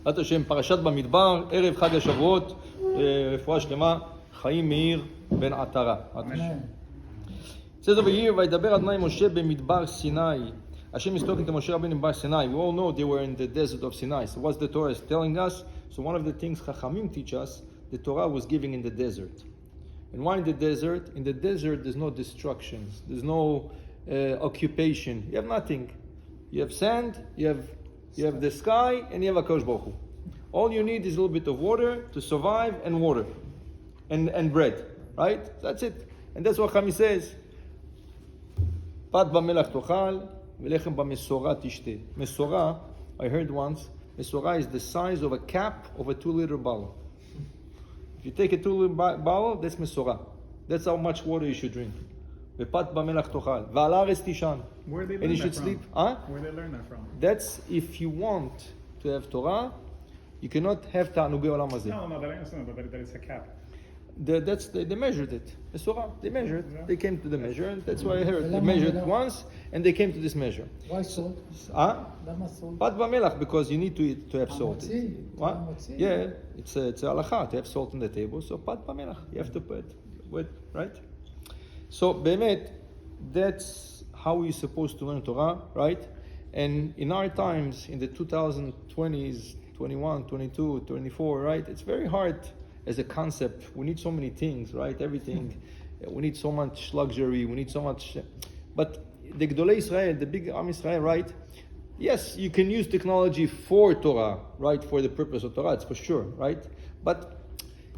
בעזרת השם, פרשת במדבר, ערב חג השבועות, רפואה שלמה, חיים מאיר בן עטרה. It says over here, וידבר אדוני משה במדבר סיני. Hashem is talking to Moshe Rabbeinu in Bar Sinai. We all know they were in the desert of Sinai. So what's the Torah is telling us? So one of the things Chachamim teach us, the Torah was giving in the desert. And why in the desert? In the desert there's no destructions. There's no occupation. You have nothing. You have sand, you have the sky, and you have HaKadosh Baruch Hu. All you need is a little bit of water to survive, and water. And bread. Right? That's it. And that's what Chami says. Pat b'melach tochal, v'lechem b'mesorah tishte. Mesorah, I heard once, Mesorah is the size of a cap of a 2-liter bottle. If you take a 2-liter bottle, that's Mesorah. That's how much water you should drink. V'pat b'melach tochal. V'al haaretz tishan. Where they and learn you that should from? sleep. Huh? Where they learn that from? That's if you want to have Torah, you cannot have ta'anugei olam hazeh. No, that I understand, but that it's a cap. They measured it. Mesorah, they measured. Yeah. They came to the measure, and that's why I heard. They measured once, and they came to this measure. Why salt? Pat b'melach, because you need to have salt. What? Yeah, it's a halacha to have salt on the table. So pat b'melach, you have to put with, right? So be'emet, that's how we're supposed to learn Torah, right? And in our times, in the 2020s, 21, 22, 24, right? It's very hard as a concept. We need so many things, right? Everything. We need so much luxury. We need so much. But the Gdolei Israel, the big Am Israel, right? Yes, you can use technology for Torah, right? For the purpose of Torah, it's for sure, right? But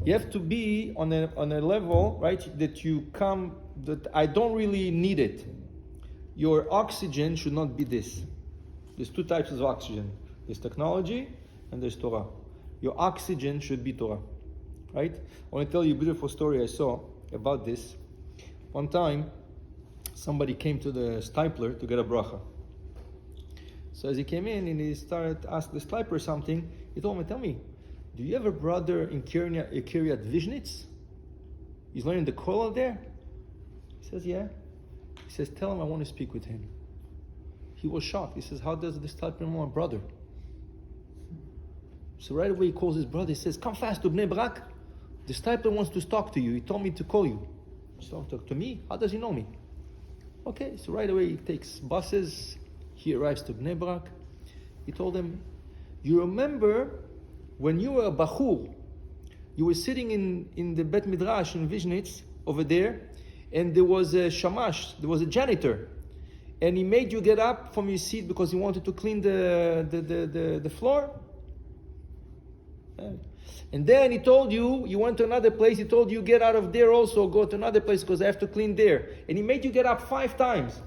you have to be on a level, right? That I don't really need it. Your oxygen should not be this. There's 2 types of oxygen. There's technology and there's Torah. Your oxygen should be Torah. Right? I want to tell you a beautiful story I saw about this. One time, somebody came to the stipler to get a bracha. So as he came in and he started to ask the stipler something, he told him, tell me, do you have a brother in Kiryat Vizhnitz? He's learning the kollel there? He says, yeah. He says, tell him I want to speak with him. He was shocked. He says, how does the stipler know my brother? So right away he calls his brother. He says, come fast to Bnei Brak. The stipler wants to talk to you. He told me to call you. So talk to me? How does he know me? Okay, so right away he takes buses. He arrives to Bnei Brak. He told him, you remember when you were a Bachur, you were sitting in the Bet Midrash in Vizhnitz over there, and there was a shamash, there was a janitor, and he made you get up from your seat because he wanted to clean the floor. And then he told you went to another place, he told you get out of there also, go to another place because I have to clean there. And he made you get up 5 times.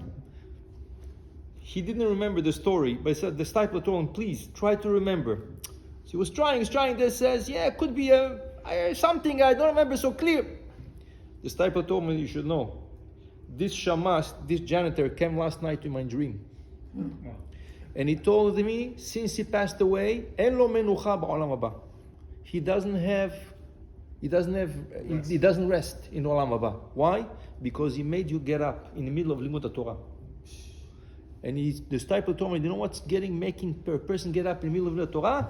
He didn't remember the story, but he said, the stipler told him, please, try to remember. So he was trying, this says, yeah, it could be something, I don't remember so clear. The stipler told me, you should know, this shamash, this janitor came last night to my dream. And he told me, since he passed away, en lo menucha ba'olam haba. He doesn't rest in Olam Haba. Why? Because he made you get up in the middle of Limud Torah. And the stipler told me, you know what's making a person get up in the middle of the Torah?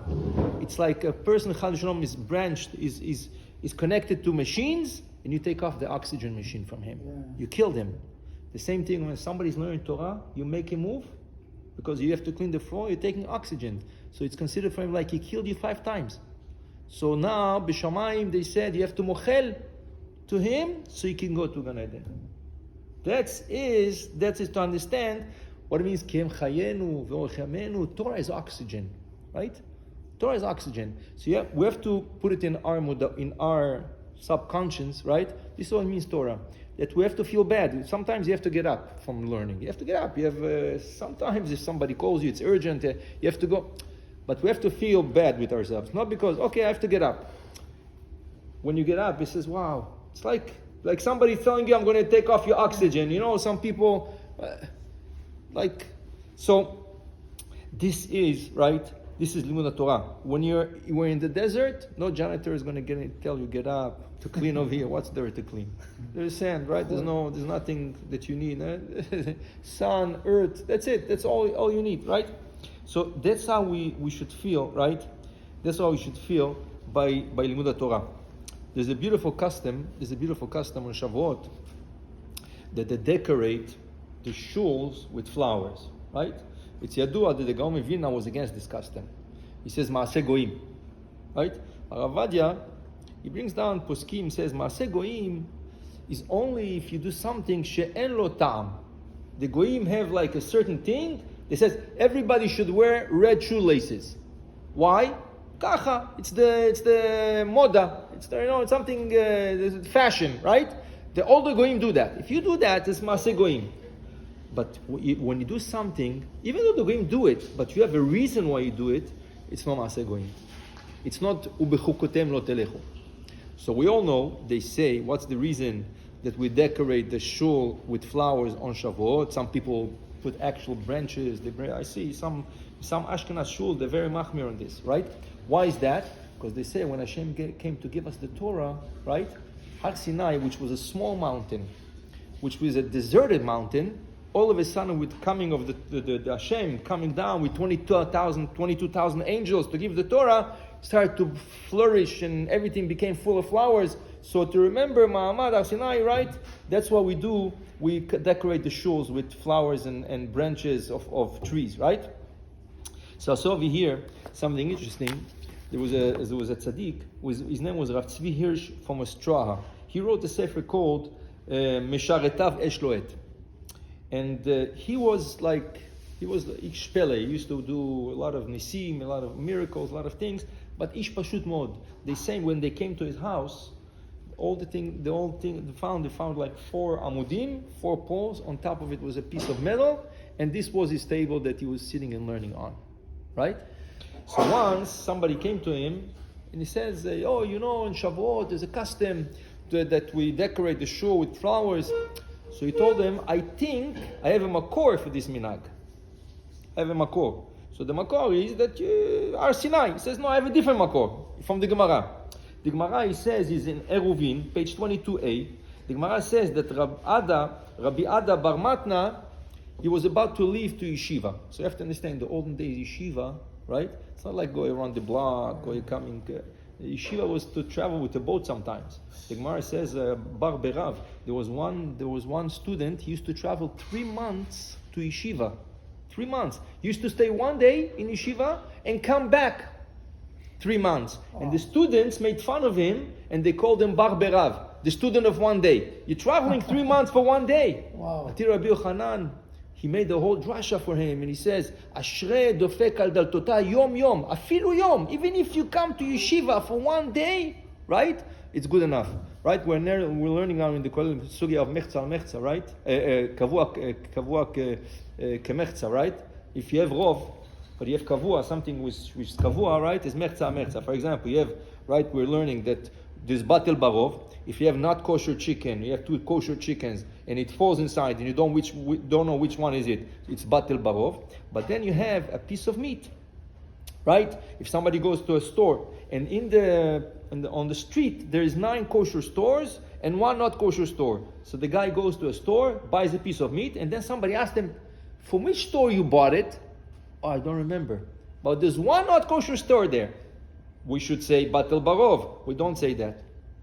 It's like a person, Chal Shalom, is branched, is connected to machines, and you take off the oxygen machine from him. Yeah. You kill him. The same thing when somebody's learning Torah, you make him move, because you have to clean the floor, you're taking oxygen. So it's considered for him like he killed you 5 times. So now, B'Shamayim, they said you have to mochel to him so you can go to Gan Eden. That is to understand what it means. Kiem chayenu v'orchamenu. Torah is oxygen, right? Torah is oxygen. So we have to put it in our subconscious, right? This is what it means Torah. That we have to feel bad. Sometimes you have to get up from learning. You have to get up. You have sometimes if somebody calls you, it's urgent. You have to go. But we have to feel bad with ourselves, not because, okay, I have to get up. When you get up, it says, wow, it's like somebody telling you, I'm going to take off your oxygen. You know, some people, so this is, right, this is Limud Torah. When we're in the desert, no janitor is going to tell you, get up, to clean over here. What's there to clean? There's sand, right? There's nothing that you need. Sun, earth, that's it. That's all you need, right? So that's how we should feel, right? That's how we should feel by Limud Torah. There's a beautiful custom on Shavuot that they decorate the shuls with flowers, right? It's Yadua that the Gaon Vilna was against this custom. He says Maaseh Goim, right? Rav Ovadia, he brings down Poskim, says Maaseh Goim is only if you do something she'en lo ta'am. The Goim have like a certain thing. They says everybody should wear red shoelaces. Why? Kacha. It's the moda. It's it's something fashion, right? All the Goim do that. If you do that, it's Maaseh Goim. But when you do something, even though the Goim do it, but you have a reason why you do it, it's not Maaseh Goim. It's not ubechukotem lo telechu. So we all know, they say, what's the reason that we decorate the shul with flowers on Shavuot? Some people put actual branches. I see some Ashkenaz shul, they're very machmir on this, right? Why is that? Because they say when Hashem came to give us the Torah, right? Har Sinai, which was a small mountain, which was a deserted mountain, all of a sudden with coming of the Hashem coming down with 22,000 angels to give the Torah, started to flourish and everything became full of flowers. So to remember Ma'amad Har Sinai, right? That's what we do. We decorate the shuls with flowers and branches of trees, right? So I saw over here something interesting. There was a tzaddik. His name was Rav Tzvi Hirsch from Ostraha. He wrote a sefer called Mesharetav Esh Loet. And he was Ish Pele. He used to do a lot of nisim, a lot of miracles, a lot of things. But Ish Pashut Mod. They say when they came to his house, they found like 4 amudim, 4 poles. On top of it was a piece of metal, and this was his table that he was sitting and learning on, right? So once somebody came to him and he says, in Shavuot there's a custom that we decorate the shul with flowers. So he told them, I think I have a makor for this minhag. I have a makor. So the makor is that Har Sinai. He says, no, I have a different makor from the Gemara. The Gemara, he says, is in Eruvin, page 22a. The Gemara says that Rabbi Ada Bar Matna, he was about to leave to yeshiva. So you have to understand, the olden days yeshiva, right? It's not like going around the block or you're coming. Yeshiva was to travel with a boat sometimes. The Gemara says, Bar Berav, there was one student, he used to travel 3 months to yeshiva. 3 months. He used to stay 1 day in yeshiva and come back 3 months. Wow. And the students made fun of him and they called him Bar Berav, the student of 1 day. You're traveling 3 months for 1 day. Wow. Atir Rabbi Yochanan, he made the whole drasha for him, and he says, Ashrei dofek al daltota yom yom, afilu yom. Even if you come to yeshiva for 1 day, right? It's good enough, right? We're learning now in the sugya of mechza al mechza, right? Kavua kemechza, right? If you have rov, but you have kavua, something which is kavua, right? Is mechza al mechza. For example, you have, right? We're learning that there's batel barov. If you have not kosher chicken, you have 2 kosher chickens, and it falls inside, and you don't know which one is it. It's batel barov. But then you have a piece of meat, right? If somebody goes to a store, and on the street there is 9 kosher stores and 1 not kosher store. So the guy goes to a store, buys a piece of meat, and then somebody asks him, "From which store you bought it?" "Oh, I don't remember. But there's 1 not kosher store there." We should say batel barov. We don't say that.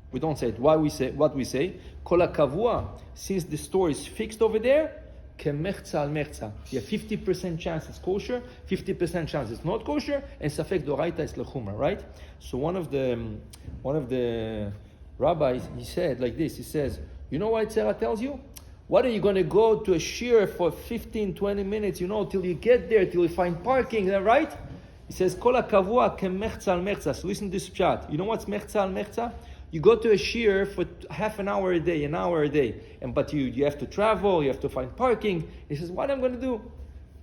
We don't say it. What we say? Kol kavua. Since the store is fixed over there, kemechza al mechza. You have 50% chance it's kosher, 50% chance it's not kosher, and safek doraita is lechumra, right? So one of the rabbis, he said like this. He says, you know what Sarah tells you? What are you going to go to a shir for 15-20 minutes? Till you get there, till you find parking, right? He says, Kol kavua kemechza al mechza. So listen to this chat. You know what's mechza al mechza? You go to a shir for half an hour a day, an hour a day, but you have to travel, you have to find parking. He says, what am I going to do?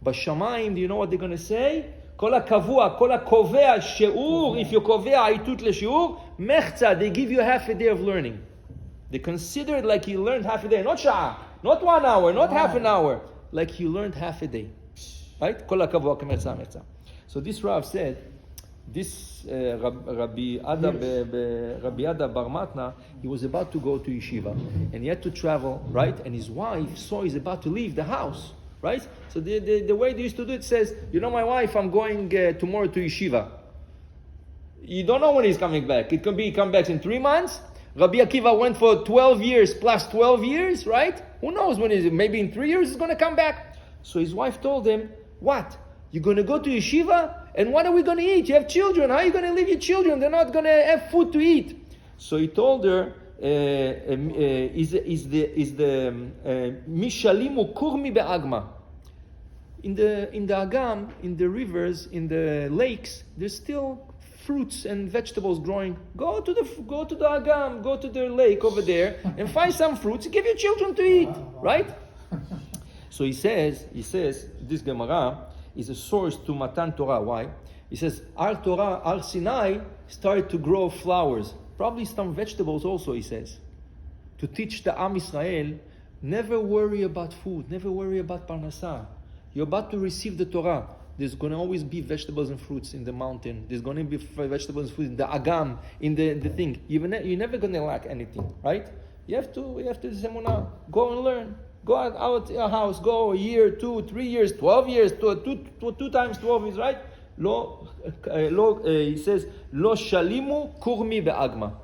Bashamayim, do you know what they're going to say? Kol kavua, kol kovea she'ur. If you kovea aitut le'she'ur, mechza, they give you half a day of learning. They consider it like you learned half a day, not sha'ah, not 1 hour, not half an hour, like you learned half a day. Right? Kol kavua kemechza mechza. So this Rav said, this Rabbi Ada Bar Matna, he was about to go to yeshiva, and he had to travel, right? And his wife saw he's about to leave the house, right? So the way they used to do it says, my wife, I'm going tomorrow to yeshiva. You don't know when he's coming back. It can be he comes back in 3 months. Rabbi Akiva went for 12 years plus 12 years, right? Who knows when he's, maybe in 3 years he's going to come back. So his wife told him, what? You're going to go to yeshiva? And what are we going to eat? You have children. How are you going to leave your children? They're not going to have food to eat. So he told her, is the Mishalimu Kurmi Be'agma. In the Agam, in the rivers, in the lakes, there's still fruits and vegetables growing. Go to the Agam, go to the lake over there and find some fruits. Give your children to eat, right? So he says, this Gemara is a source to Matan Torah. Why? He says, our Torah, our Sinai, started to grow flowers. Probably some vegetables also, he says. To teach the Am Israel, never worry about food, never worry about parnasah. You're about to receive the Torah. There's going to always be vegetables and fruits in the mountain. There's going to be vegetables and fruits in the Agam, in the thing. You're never going to lack anything, right? You have to Zemunah. Go and learn. Go out your house. Go a year, 2, 3 years, 12 years, 2 times 12 years, right? He says, Lo shalimu kurmi be'agma.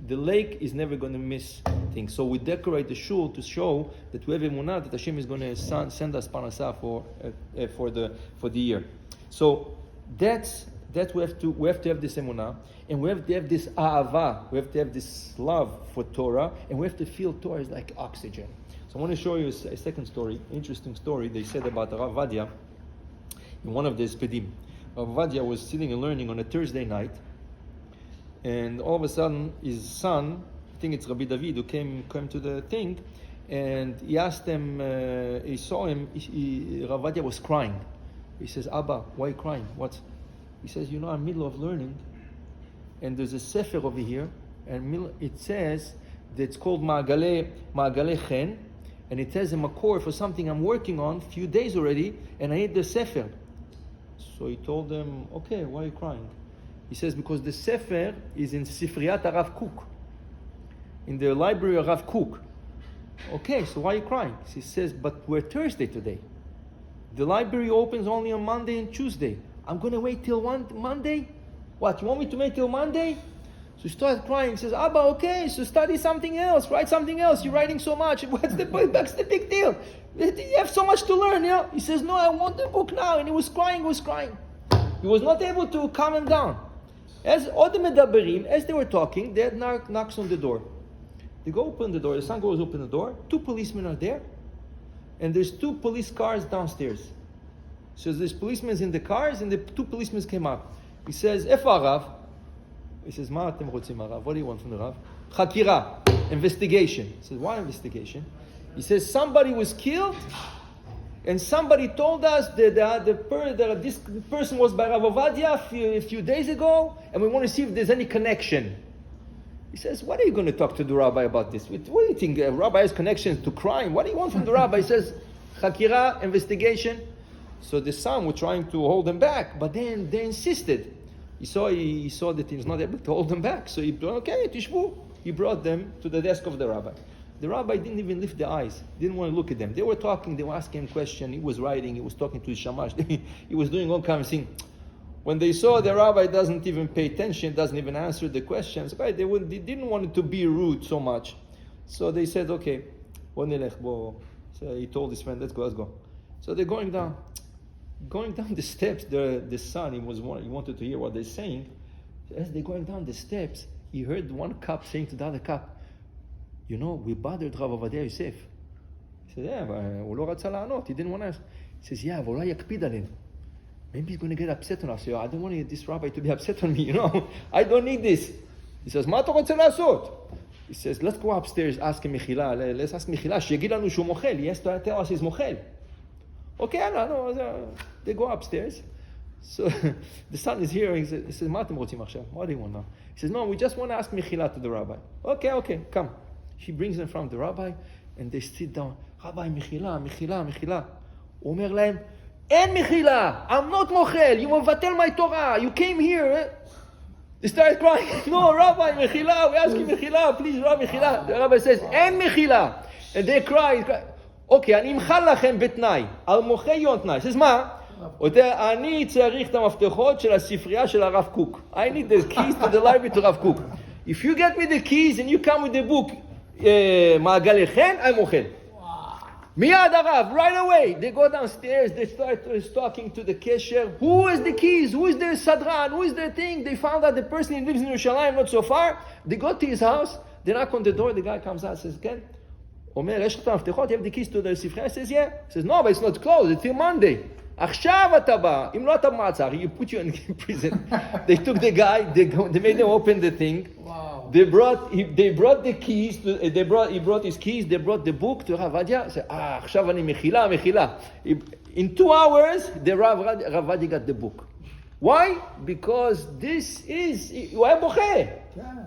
The lake is never going to miss things. So we decorate the shul to show that we have emunah that Hashem is going to send us parnasah for the year. So that's we have to have this emunah, and we have to have this ahava. We have to have this love for Torah, and we have to feel Torah is like oxygen. So I want to show you a second story, interesting story. They said about Rav Vadia in one of the Spedim. Rav Vadia was sitting and learning on a Thursday night. And all of a sudden, his son, I think it's Rabbi David, who came to the thing, and he asked him, he saw him, Rav Vadia was crying. He says, Abba, why are you crying? What? He says, I'm in the middle of learning, and there's a sefer over here, and it says that it's called Ma'agale Chen, and it says a makor for something I'm working on a few days already, and I need the sefer. So he told them, okay, why are you crying? He says, because the Sefer is in Sifriyat Rav Kook, in the library of Rav Kook. Okay, so why are you crying? He says, but we're Thursday today. The library opens only on Monday and Tuesday. I'm going to wait till Monday? What, you want me to wait till Monday? So he started crying. He says, Abba, okay, so study something else, write something else. You're writing so much. What's the big deal? You have so much to learn, He says, no, I want the book now. And he was crying. He was not able to calm him down. As they were talking, Dad knocks on the door. They go open the door. The son goes open the door. 2 policemen are there, and there's 2 police cars downstairs. So there's policemen in the cars, and the 2 policemen came up. He says, "Efa Rav?" He says, "Ma atem rotzim Rav? What do you want from the Rav?" Chakira, investigation. He says, "Why investigation?" He says, "Somebody was killed." And somebody told us that this person was by Rav Ovadia a few days ago, and we want to see if there's any connection. He says, what are you going to talk to the rabbi about this? What do you think? A rabbi has connections to crime? What do you want from the rabbi? He says, Chakira, investigation. So the son were trying to hold them back, but then they insisted. He saw that he was not able to hold them back. So he brought, okay, tishbu. He brought them to the desk of the rabbi. The rabbi didn't even lift the eyes, didn't want to look at them. They were talking, they were asking him questions, he was writing, he was talking to his shamash, he was doing all kinds of things. When they saw the rabbi doesn't even pay attention, doesn't even answer the questions, right? They didn't want it to be rude so much. So they said, okay, so he told his friend, let's go. So they're going down the steps, the son, he wanted to hear what they're saying. As they're going down the steps, he heard one cop saying to the other cop, we bothered Rav Ovadia Yosef. He said, yeah, but he didn't want to ask. He says, yeah, maybe he's going to get upset on us. I don't want this rabbi to be upset on me, I don't need this. He says, מה אתה רוצה לעשות? He says, let's go upstairs, ask him Mechila. Let's ask Mechila, שיגיד לנו שהוא מוחל. He has to tell us he's מוחל. Okay, they go upstairs. So the son is hearing, he says, מה אתם רוצים עכשיו? What do you want now? He says, no, we just want to ask Mechila to the rabbi. Okay, come. She brings them from the rabbi, and they sit down. Rabbi, Mechila. הוא אומר להם, אין מחילה, I'm not מוחל, you מבטל my Torah, you came here. They started crying, no, Rabbi, מחילה, we ask you מחילה, please, Rabbi, מחילה. The rabbi says, אין מחילה. And they cry, okay, אני אמחל לכם בתנאי, על מוחל יום תנאי. He says, מה? אני צריך את המפתחות של הספרייה של הרב קוק. I need the keys to the library to הרב קוק. If you get me the keys and you come with the book, מעגלי חן, I'm אוכל. מיד הרב, right away, they go downstairs, they start talking to the kesher. Who is the keys? Who is the sadran? Who is the thing? They found out the person who lives in Yerushalayim, not so far. They go to his house, they knock on the door, the guy comes out, says, כן? אומר, יש לך את המפתחות, you have the keys to the ספרייה? He says, yeah. He says, no, but it's not closed, it's till Monday. עכשיו אתה בא, אם לא אתה במעצר, you put you in prison. They took the guy, they made him open the thing. Wow. They brought the keys, he brought his keys, they brought the book to Rav Vadia. Said, עכשיו אני מחילה. In 2 hours, the Rav Vadia got the book. Why? Because this is, הוא היה בוכה.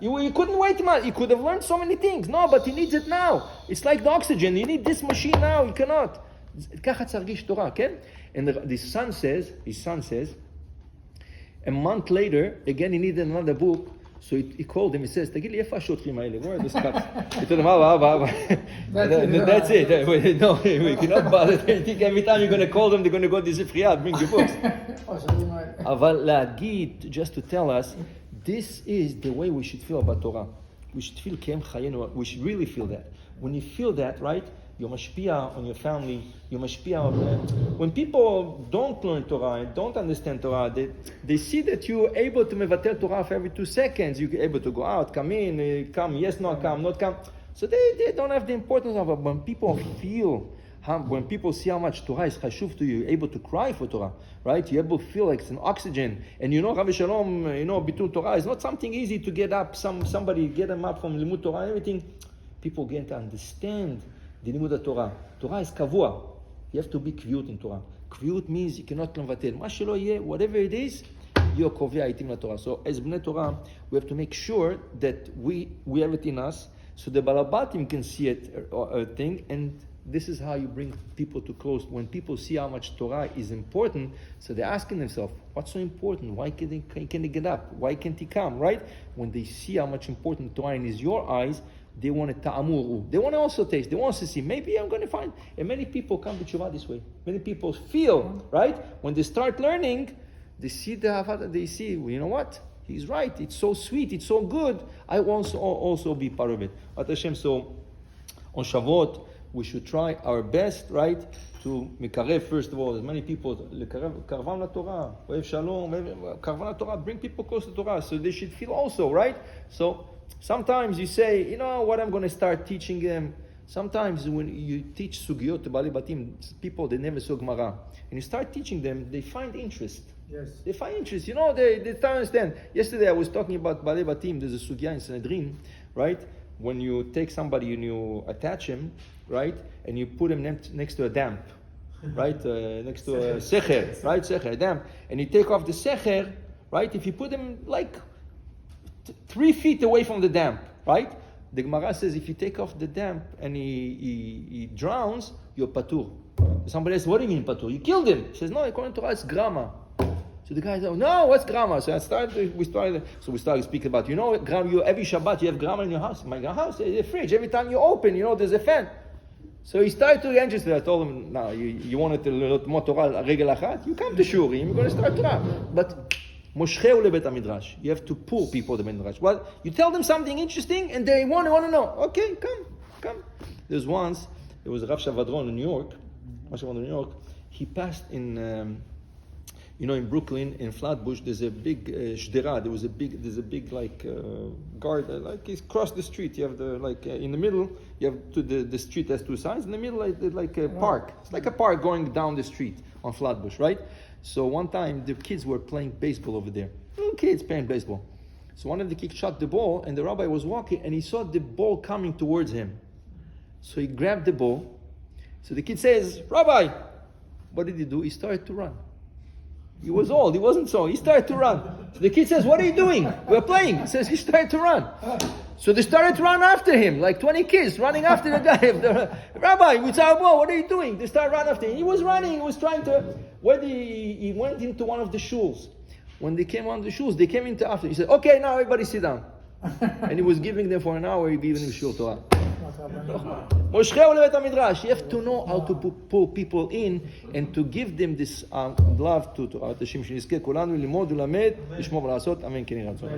He couldn't wait much. He could have learned so many things. No, but he needs it now. It's like the oxygen. You need this machine now. You cannot. ככה צריך להרגיש תורה, כן? And his son says, a month later, again he needed another book, so he called him, he says, תגיד לי, איפה השוטרים האלה? Where are the cops? He told him, that's it. No, we cannot bother. I think every time you're going to call them, they're going to go to the ספרייה, bring the books. אבל להגיד, just to tell us, this is the way we should feel about Torah. We should feel kem chayenu. We should really feel that. When you feel that, right, you mashpia on your family. You mashpia on when people don't learn Torah and don't understand Torah, they see that you're able to mevatel Torah for every 2 seconds. You're able to go out, come in, come, yes, no, come, not come. So they don't have the importance of it. When people feel, when people see how much Torah is chashuv to you, you're able to cry for Torah, right? You're able to feel like it's an oxygen. And Rabbi Shalom, bitul Torah is not something easy to get up. Somebody get them up from limud Torah and everything. People get to understand the limud Torah. Torah is kavua. You have to be kviut in Torah. Kviut means you cannot levatel. Ma shelo yeh, whatever it is, you're kovea itim la Torah. So as bnei Torah, we have to make sure that we have it in us, so the balabatim can see it, a thing, and this is how you bring people to close. When people see how much Torah is important, so they're asking themselves, what's so important? Why can they get up? Why can't he come, right? When they see how much important Torah is your eyes, they want to ta'amuru. They want to also taste. They want to see, maybe I'm going to find. And many people come to Tshuva this way. Many people feel, right? When they start learning, they see the Havada, they see, well, you know what? He's right. It's so sweet. It's so good. I want to also be part of it. At Hashem, so on Shavuot, we should try our best, right, to mekarev, first of all, as many people, karvan la Torah, ohev shalom, karvan la Torah, bring people close to Torah, so they should feel also, right? So sometimes you say, you know what, I'm going to start teaching them. Sometimes when you teach sugiyot to Bali Batim, people, they never saw Gemara, and you start teaching them, they find interest. Yes. They find interest. You know, they start understand. Yesterday I was talking about Bali Batim. There's a sugya in Sanhedrin, right? When you take somebody and you attach him, right, and you put him next to a damp, right, next to a secher, right, secher, a damp, and you take off the secher, right, if you put him like 3 feet away from the damp, right, the Gemara says if you take off the damp and he drowns, you're patur. Somebody says, what do you mean patur? You killed him. He says, no, according to Torah, it's grama. So the guy said, no, what's grama? So we started speaking about, grama, every Shabbat you have grama in your house. My house, there's a fridge. Every time you open, there's a fan. So he started to get interested. I told him, no, you wanted to learn more Torah, regel achat? You come to Shurim, you're going to start Torah. But moshcheu lebet midrash. You have to pull people to the midrash. Well, you tell them something interesting and they want to know. Okay, come. There was a Rav Shavadron in New York. He passed in... in Brooklyn, in Flatbush, there's a big shdera. There's a big guard. Like it's across the street. You have in the middle. You have the street has 2 sides. In the middle, like a park. It's like a park going down the street on Flatbush, right? So one time the kids were playing baseball over there. Little kids playing baseball. So one of the kids shot the ball, and the rabbi was walking, and he saw the ball coming towards him. So he grabbed the ball. So the kid says, "Rabbi, what did he do? He started to run." He was old, he wasn't so. He started to run. So the kid says, what are you doing? We're playing. He says, he started to run. So they started to run after him, like 20 kids running after the guy. Rabbi, with our ball, what are you doing? They started running after him. He was running, he was trying to... He went into one of the shuls. When they came on the shuls, they came into after. He said, okay, now everybody sit down. And he was giving them for an hour, he gave them shul Torah. מושכהו לבית המדרש. You have to know how to pull people in and to give them this love to אנשים שנזכה כולנו ללמוד ולמד, לשמור ולעשות, אמן כן יהי רצון.